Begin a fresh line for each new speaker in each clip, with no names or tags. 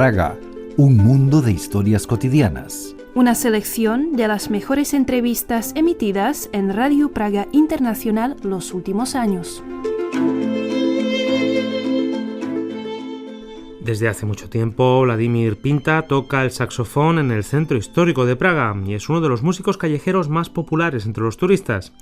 Praga, un mundo de historias cotidianas.
Una selección de las mejores entrevistas emitidas en Radio Praga Internacional los últimos años.
Desde hace mucho tiempo, Vladimír Pinta toca el saxofón en el centro histórico de Praga y es uno de los músicos callejeros más populares entre los turistas.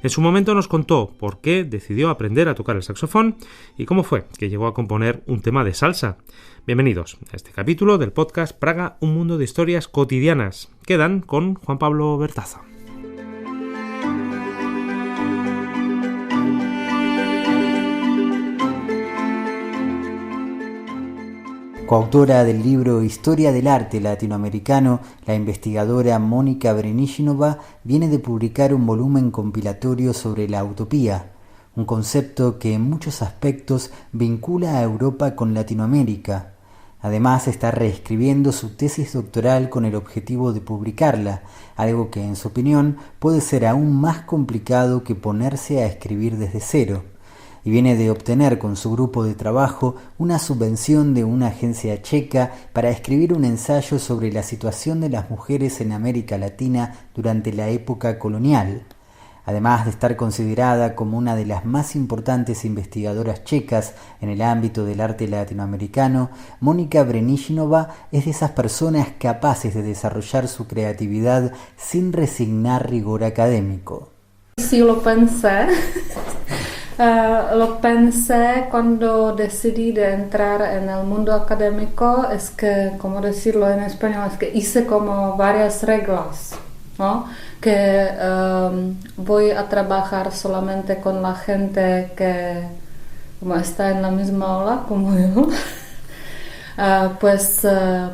En su momento nos contó por qué decidió aprender a tocar el saxofón y cómo fue que llegó a componer un tema de salsa. Bienvenidos a este capítulo del podcast Praga, un mundo de historias cotidianas. Quedan con Juan Pablo Bertaza.
Coautora del libro Historia del Arte Latinoamericano, la investigadora Mónica Brenichinova viene de publicar un volumen compilatorio sobre la utopía, un concepto que en muchos aspectos vincula a Europa con Latinoamérica. Además, está reescribiendo su tesis doctoral con el objetivo de publicarla, algo que, en su opinión, puede ser aún más complicado que ponerse a escribir desde cero. Y viene de obtener con su grupo de trabajo una subvención de una agencia checa para escribir un ensayo sobre la situación de las mujeres en América Latina durante la época colonial. Además de estar considerada como una de las más importantes investigadoras checas en el ámbito del arte latinoamericano, Mónica Brenichinova es de esas personas capaces de desarrollar su creatividad sin resignar rigor académico.
Sí, lo pensé. Lo pensé cuando decidí de entrar en el mundo académico, es que, ¿cómo decirlo en español? Es que hice como varias reglas, ¿no? Que voy a trabajar solamente con la gente que como está en la misma ola como yo.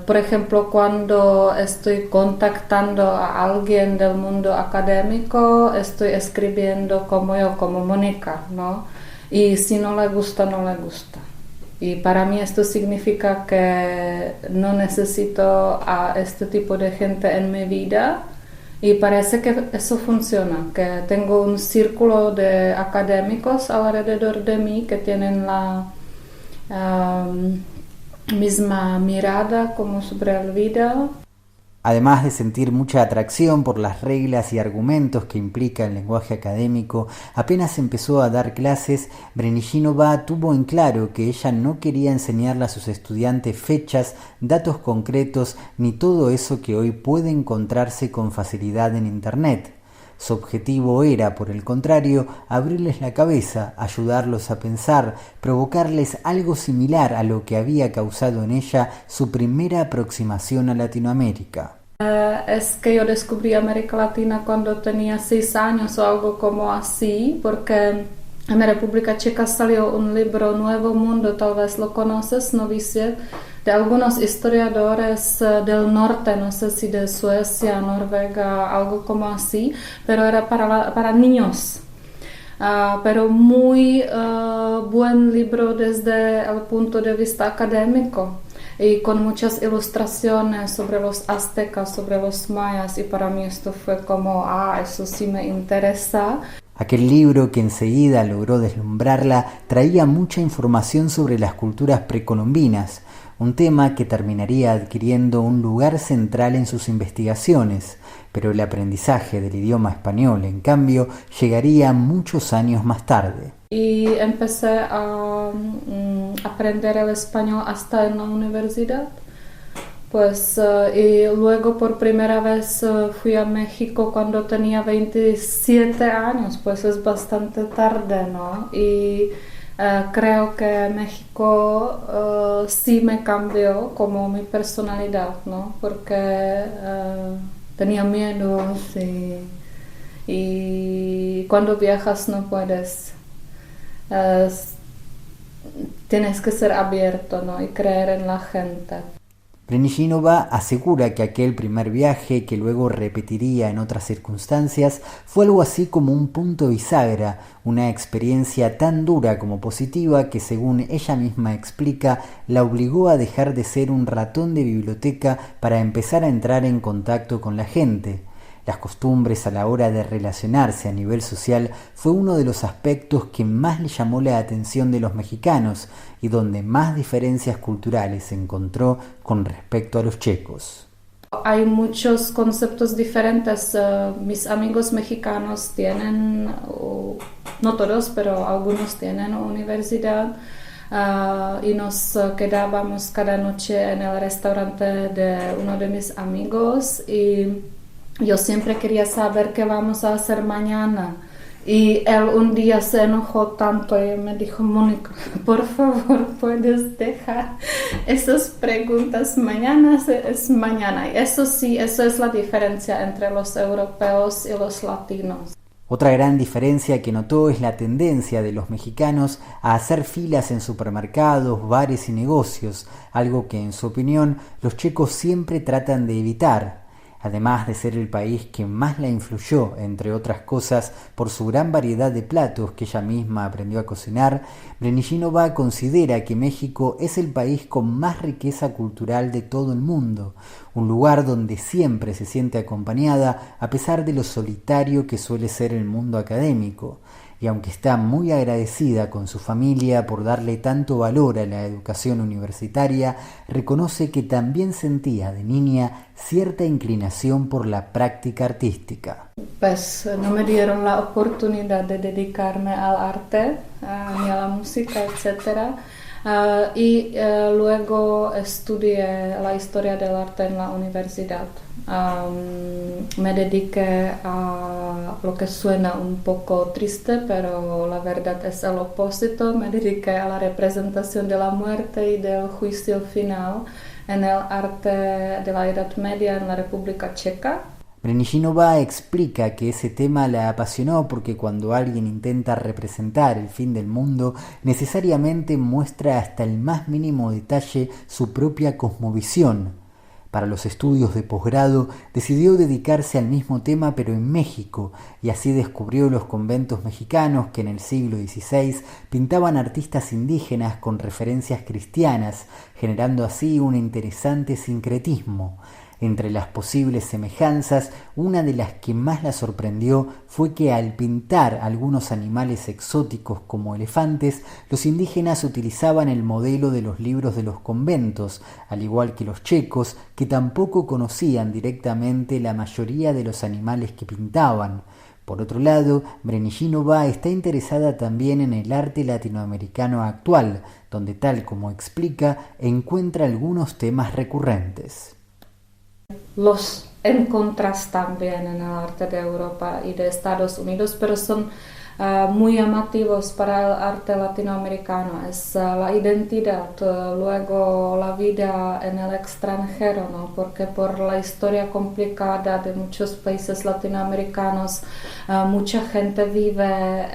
Por ejemplo, cuando estoy contactando a alguien del mundo académico, estoy escribiendo como yo, como Mónica, ¿no? Y si no le gusta, no le gusta. Y para mí esto significa que no necesito a este tipo de gente en mi vida. Y parece que eso funciona, que tengo un círculo de académicos alrededor de mí que tienen la misma mirada como sobre el vida.
Además de sentir mucha atracción por las reglas y argumentos que implica el lenguaje académico, apenas empezó a dar clases, Brenichinova tuvo en claro que ella no quería enseñarle a sus estudiantes fechas, datos concretos, ni todo eso que hoy puede encontrarse con facilidad en Internet. Su objetivo era, por el contrario, abrirles la cabeza, ayudarlos a pensar, provocarles algo similar a lo que había causado en ella su primera aproximación a Latinoamérica.
Es que yo descubrí América Latina cuando tenía 6 años o algo como así, porque en la República Checa salió un libro Nuevo Mundo, tal vez lo conoces, Novicie, de algunos historiadores del norte, no sé si de Suecia, Noruega, algo como así, pero era para niños. Pero muy buen libro desde el punto de vista académico y con muchas ilustraciones sobre los aztecas, sobre los mayas, y para mí esto fue como, eso sí me interesa.
Aquel libro, que enseguida logró deslumbrarla, traía mucha información sobre las culturas precolombinas, un tema que terminaría adquiriendo un lugar central en sus investigaciones, pero el aprendizaje del idioma español, en cambio, llegaría muchos años más tarde.
Y empecé a aprender el español hasta en la universidad. Y luego por primera vez fui a México cuando tenía 27 años, pues es bastante tarde, ¿no? Y creo que México sí me cambió como mi personalidad, ¿no? Porque tenía miedos y cuando viajas no puedes, tienes que ser abierto, ¿no? Y creer en la gente.
Brenichinova asegura que aquel primer viaje, que luego repetiría en otras circunstancias, fue algo así como un punto bisagra, una experiencia tan dura como positiva que, según ella misma explica, la obligó a dejar de ser un ratón de biblioteca para empezar a entrar en contacto con la gente. Las costumbres a la hora de relacionarse a nivel social fue uno de los aspectos que más le llamó la atención de los mexicanos y donde más diferencias culturales se encontró con respecto a los checos.
Hay muchos conceptos diferentes. Mis amigos mexicanos tienen, no todos, pero algunos tienen universidad. Y nos quedábamos cada noche en el restaurante de uno de mis amigos y yo siempre quería saber qué vamos a hacer mañana. Y él un día se enojó tanto y me dijo: Mónica, por favor, puedes dejar esas preguntas, mañana es mañana. Y eso sí, eso es la diferencia entre los europeos y los latinos.
Otra gran diferencia que notó es la tendencia de los mexicanos a hacer filas en supermercados, bares y negocios, algo que en su opinión los checos siempre tratan de evitar. Además de ser el país que más la influyó, entre otras cosas, por su gran variedad de platos que ella misma aprendió a cocinar, Brenišínová considera que México es el país con más riqueza cultural de todo el mundo, un lugar donde siempre se siente acompañada a pesar de lo solitario que suele ser el mundo académico. Y aunque está muy agradecida con su familia por darle tanto valor a la educación universitaria, reconoce que también sentía de niña cierta inclinación por la práctica artística.
Pues no me dieron la oportunidad de dedicarme al arte, ni a la música, etc. Luego estudié la historia del arte en la universidad. Me dediqué a lo que suena un poco triste, pero la verdad es el opuesto. Me dediqué a la representación de la muerte y del juicio final en el arte de la Edad Media en la República Checa.
Brenišínová explica que ese tema la apasionó porque cuando alguien intenta representar el fin del mundo, necesariamente muestra hasta el más mínimo detalle su propia cosmovisión. Para los estudios de posgrado, decidió dedicarse al mismo tema pero en México, y así descubrió los conventos mexicanos que en el siglo XVI pintaban artistas indígenas con referencias cristianas, generando así un interesante sincretismo. Entre las posibles semejanzas, una de las que más la sorprendió fue que al pintar algunos animales exóticos como elefantes, los indígenas utilizaban el modelo de los libros de los conventos, al igual que los checos, que tampoco conocían directamente la mayoría de los animales que pintaban. Por otro lado, Brenišínová está interesada también en el arte latinoamericano actual, donde, tal como explica, encuentra algunos temas recurrentes.
Los encuentras también en el arte de Europa y de Estados Unidos, pero son muy llamativos para el arte latinoamericano. Es la identidad, luego la vida en el extranjero, ¿no? Porque por la historia complicada de muchos países latinoamericanos, mucha gente vive,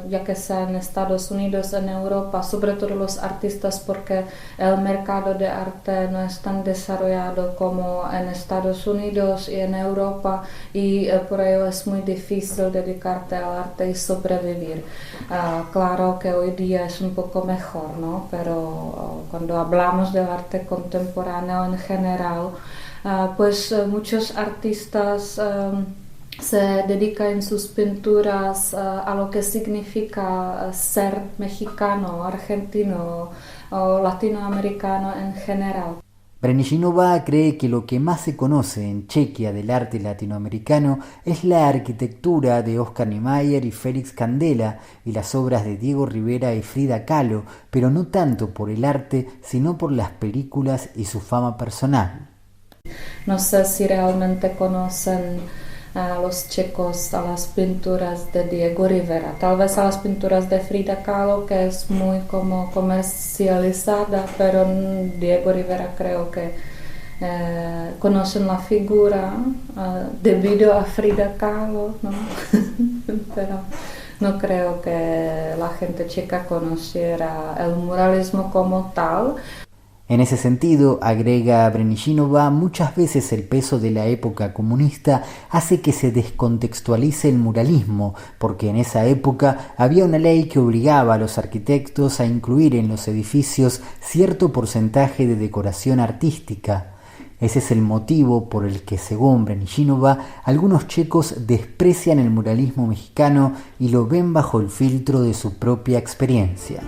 ya que sea en Estados Unidos, en Europa, sobre todo los artistas, porque el mercado de arte no es tan desarrollado como en Estados Unidos y en Europa, y por ello es muy difícil dedicarte al arte y sobrevivir. Claro que hoy día es un poco mejor, ¿no? Pero cuando hablamos del arte contemporáneo en general, pues muchos artistas se dedican en sus pinturas a lo que significa ser mexicano, argentino o latinoamericano en general.
Brenišínová cree que lo que más se conoce en Chequia del arte latinoamericano es la arquitectura de Oscar Niemeyer y Félix Candela y las obras de Diego Rivera y Frida Kahlo, pero no tanto por el arte, sino por las películas y su fama personal.
No sé si realmente conocen a los checos a las pinturas de Diego Rivera, tal vez a las pinturas de Frida Kahlo, que es muy como comercializada, pero Diego Rivera creo que conocen la figura debido a Frida Kahlo, ¿no? Pero no creo que la gente checa conociera el muralismo como tal.
En ese sentido, agrega Brenišínová, muchas veces el peso de la época comunista hace que se descontextualice el muralismo, porque en esa época había una ley que obligaba a los arquitectos a incluir en los edificios cierto porcentaje de decoración artística. Ese es el motivo por el que, según Brenišínová, algunos checos desprecian el muralismo mexicano y lo ven bajo el filtro de su propia experiencia.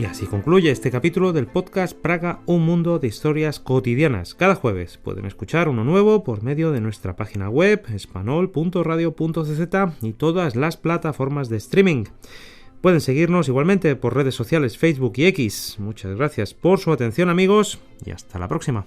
Y así concluye este capítulo del podcast Praga, un mundo de historias cotidianas. Cada jueves pueden escuchar uno nuevo por medio de nuestra página web espanol.radio.cz y todas las plataformas de streaming. Pueden seguirnos igualmente por redes sociales Facebook y X. Muchas gracias por su atención, amigos, y hasta la próxima.